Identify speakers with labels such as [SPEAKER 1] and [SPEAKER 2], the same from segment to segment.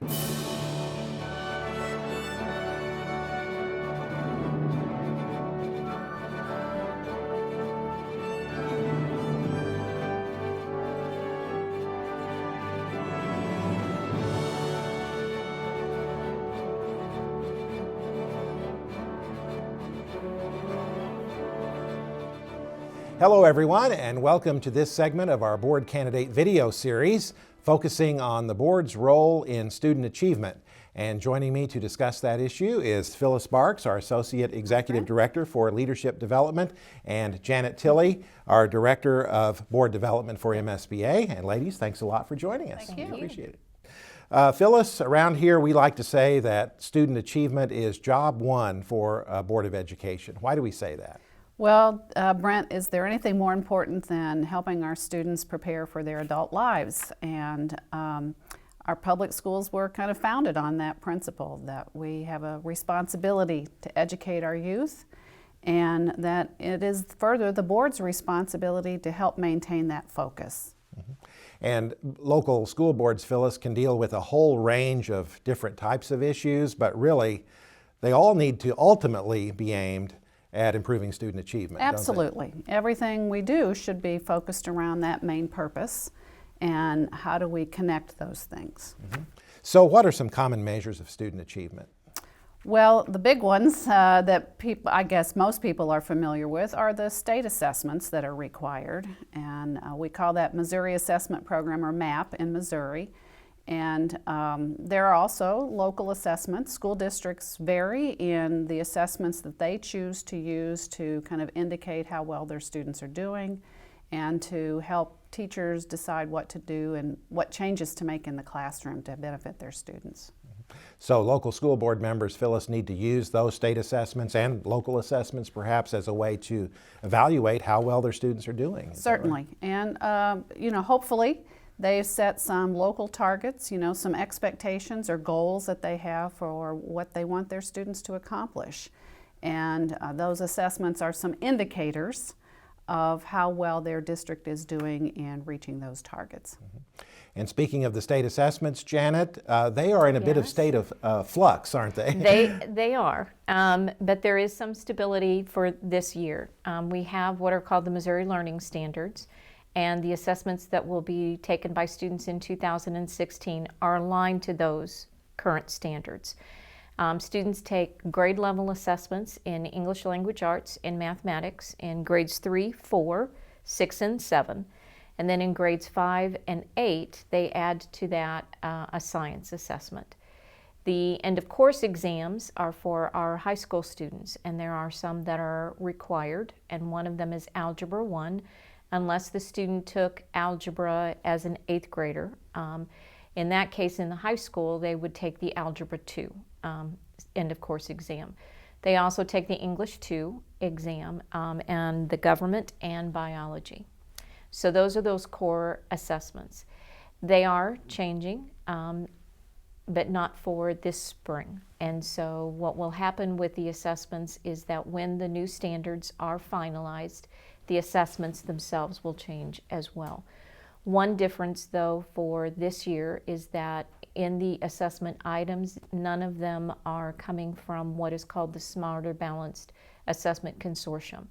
[SPEAKER 1] Hello everyone, and welcome to this segment of our board candidate video series focusing on the board's role in student achievement. And joining me to discuss that issue is Phyllis Barks, our Associate Executive Director for Leadership Development, and Janet Tilley, our Director of Board Development for MSBA. And ladies, thanks a lot for joining us.
[SPEAKER 2] Thank you.
[SPEAKER 1] We appreciate it. Phyllis, around here we like to say that student achievement is job one for a Board of Education. Why do we say that?
[SPEAKER 2] Well, Brent, is there anything more important than helping our students prepare for their adult lives? And our public schools were kind of founded on that principle, that we have a responsibility to educate our youth, and that it is further the board's responsibility to help maintain that focus.
[SPEAKER 1] Mm-hmm. And local school boards, Phyllis, can deal with a whole range of different types of issues, but really they all need to ultimately be aimed at improving student achievement.
[SPEAKER 2] Absolutely. Everything we do should be focused around that main purpose, and how do we connect those things.
[SPEAKER 1] Mm-hmm. So what are some common measures of student achievement?
[SPEAKER 2] Well, the big ones that I guess most people are familiar with are the state assessments that are required, and we call that Missouri Assessment Program, or MAP, in Missouri. And there are also local assessments. School districts vary in the assessments that they choose to use to kind of indicate how well their students are doing, and to help teachers decide what to do and what changes to make in the classroom to benefit their students.
[SPEAKER 1] So local school board members, Phyllis, need to use those state assessments and local assessments perhaps as a way to evaluate how well their students are doing.
[SPEAKER 2] Certainly. And hopefully they've set some local targets, some expectations or goals that they have for what they want their students to accomplish. And those assessments are some indicators of how well their district is doing in reaching those targets.
[SPEAKER 1] Mm-hmm. And speaking of the state assessments, Janet, they are in a bit of state of flux, aren't they?
[SPEAKER 3] They are, but there is some stability for this year. We have what are called the Missouri Learning Standards, and the assessments that will be taken by students in 2016 are aligned to those current standards. Students take grade level assessments in English Language Arts and Mathematics in grades 3, 4, 6, and 7. And then in grades 5 and 8, they add to that a science assessment. The end of course exams are for our high school students, and there are some that are required, and one of them is Algebra 1, unless the student took algebra as an 8th grader. In that case, in the high school, they would take the Algebra 2 end of course exam. They also take the English 2 exam and the government and biology. So those are those core assessments. They are changing, but not for this spring. And so what will happen with the assessments is that when the new standards are finalized, the assessments themselves will change as well. One difference, though, for this year is that in the assessment items, none of them are coming from what is called the Smarter Balanced Assessment Consortium.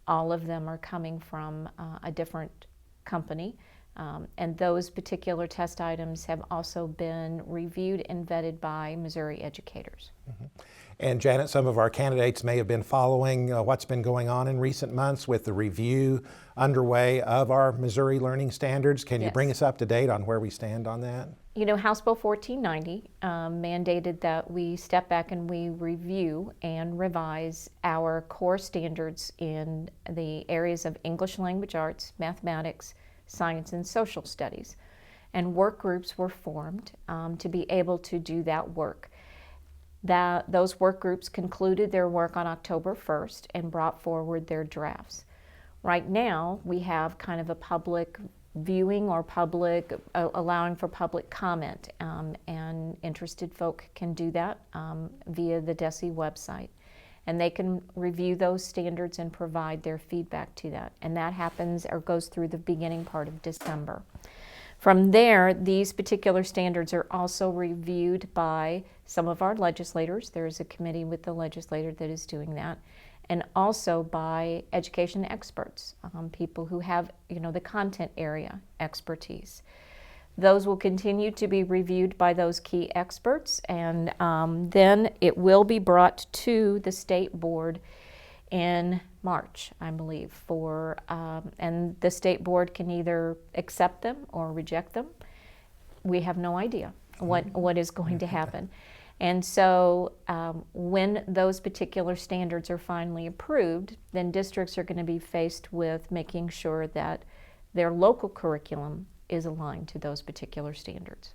[SPEAKER 3] All of them are coming from a different company, and those particular test items have also been reviewed and vetted by Missouri educators.
[SPEAKER 1] Mm-hmm. And Janet, some of our candidates may have been following what's been going on in recent months with the review underway of our Missouri Learning Standards. Can you bring us up to date on where we stand on that?
[SPEAKER 3] You know, House Bill 1490 mandated that we step back and we review and revise our core standards in the areas of English Language Arts, Mathematics, Science, and Social Studies. And work groups were formed to be able to do that work. Those work groups concluded their work on October 1st and brought forward their drafts. Right now, we have kind of a public viewing or allowing for public comment, and interested folk can do that via the DESE website. And they can review those standards and provide their feedback to that. And that happens or goes through the beginning part of December. From there, these particular standards are also reviewed by some of our legislators. There's a committee with the legislator that is doing that, and also by education experts, people who have, the content area expertise. Those will continue to be reviewed by those key experts, and then it will be brought to the state board in March, I believe, and the state board can either accept them or reject them. We have no idea what is going to happen. And so when those particular standards are finally approved, then districts are going to be faced with making sure that their local curriculum is aligned to those particular standards.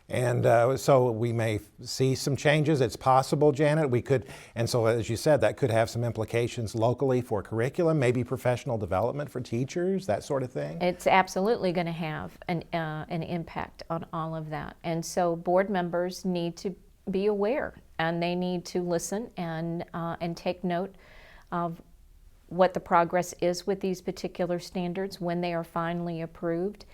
[SPEAKER 1] And so we may see some changes. It's possible, Janet. And so as you said, that could have some implications locally for curriculum, maybe professional development for teachers, that sort of thing.
[SPEAKER 3] It's absolutely going to have an impact on all of that. And so board members need to be aware, and they need to listen and take note of what the progress is with these particular standards when they are finally approved.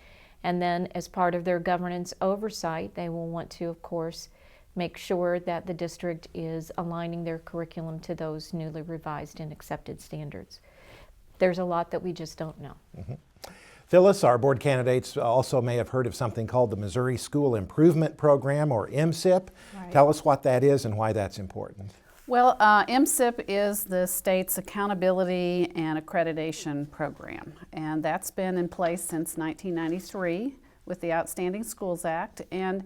[SPEAKER 3] And then as part of their governance oversight, they will want to, of course, make sure that the district is aligning their curriculum to those newly revised and accepted standards. There's a lot that we just don't know.
[SPEAKER 1] Mm-hmm. Phyllis, our board candidates also may have heard of something called the Missouri School Improvement Program, or MSEP. Right. Tell us what that is and why that's important.
[SPEAKER 2] Well, MSEP is the state's accountability and accreditation program, and that's been in place since 1993 with the Outstanding Schools Act. And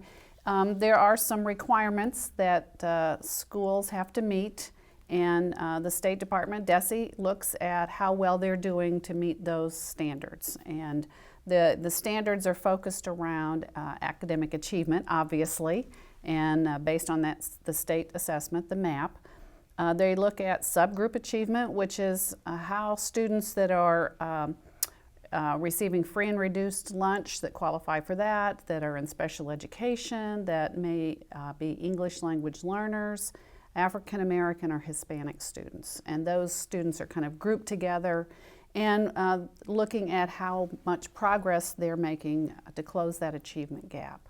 [SPEAKER 2] there are some requirements that schools have to meet, and the State Department, DESE, looks at how well they're doing to meet those standards. And the standards are focused around academic achievement, obviously, and based on that, the state assessment, the MAP. They look at subgroup achievement, which is how students that are receiving free and reduced lunch that qualify for that are in special education, that may be English language learners, African American or Hispanic students. And those students are kind of grouped together and looking at how much progress they're making to close that achievement gap.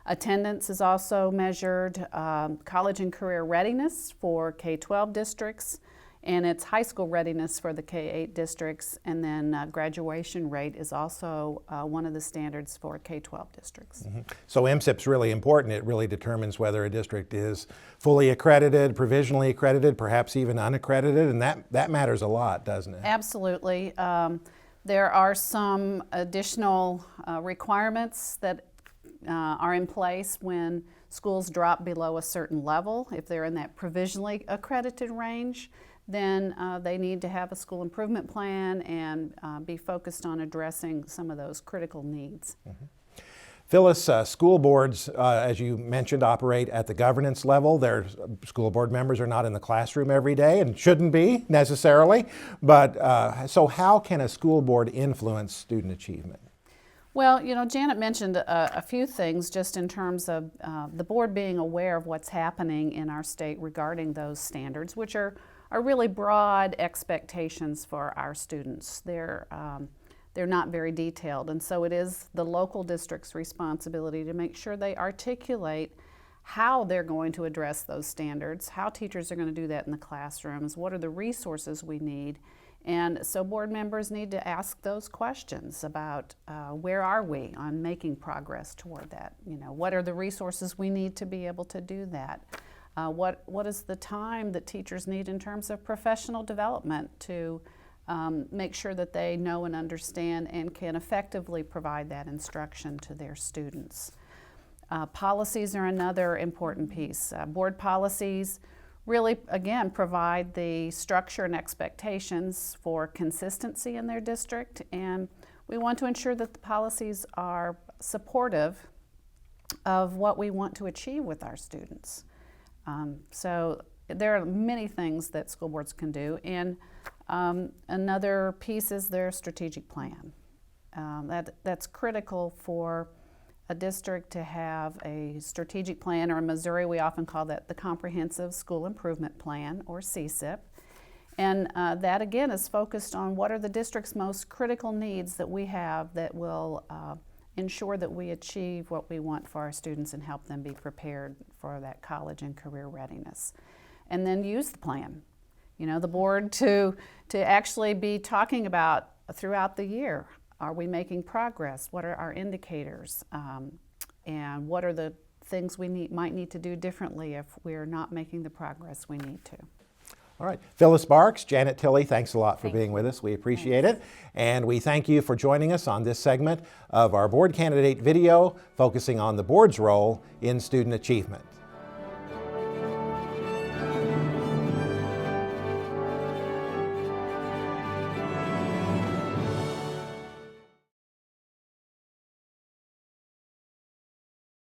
[SPEAKER 2] Attendance is also measured, college and career readiness for K-12 districts, and it's high school readiness for the K-8 districts, and then graduation rate is also one of the standards for K-12 districts.
[SPEAKER 1] Mm-hmm. So MSEP's really important. It really determines whether a district is fully accredited, provisionally accredited, perhaps even unaccredited, and that matters a lot, doesn't it?
[SPEAKER 2] Absolutely. There are some additional requirements that are in place when schools drop below a certain level. If they're in that provisionally accredited range, then they need to have a school improvement plan and be focused on addressing some of those critical needs.
[SPEAKER 1] Mm-hmm. Phyllis, school boards, as you mentioned, operate at the governance level. Their school board members are not in the classroom every day and shouldn't be necessarily, but so how can a school board influence student achievement?
[SPEAKER 2] Well, Janet mentioned a few things just in terms of the board being aware of what's happening in our state regarding those standards, which are really broad expectations for our students. They're not very detailed, and so it is the local district's responsibility to make sure they articulate how they're going to address those standards, how teachers are going to do that in the classrooms, what are the resources we need. And so board members need to ask those questions about where are we on making progress toward that? What are the resources we need to be able to do that? What is the time that teachers need in terms of professional development to make sure that they know and understand and can effectively provide that instruction to their students? Policies are another important piece. Board policies really, again, provide the structure and expectations for consistency in their district, and we want to ensure that the policies are supportive of what we want to achieve with our students. So there are many things that school boards can do, and another piece is their strategic plan. That's critical for a district to have a strategic plan, or in Missouri we often call that the Comprehensive School Improvement Plan, or CSIP. And that again is focused on what are the district's most critical needs that we have that will ensure that we achieve what we want for our students and help them be prepared for that college and career readiness. And then use the plan. You know, the board to actually be talking about throughout the year, are we making progress? What are our indicators? And what are the things we might need to do differently if we're not making the progress we need to?
[SPEAKER 1] All right. Phyllis Barks, Janet Tilley, thanks a lot for
[SPEAKER 3] Thank
[SPEAKER 1] being
[SPEAKER 3] you.
[SPEAKER 1] with us. We appreciate it. And we thank you for joining us on this segment of our board candidate video focusing on the board's role in student achievement.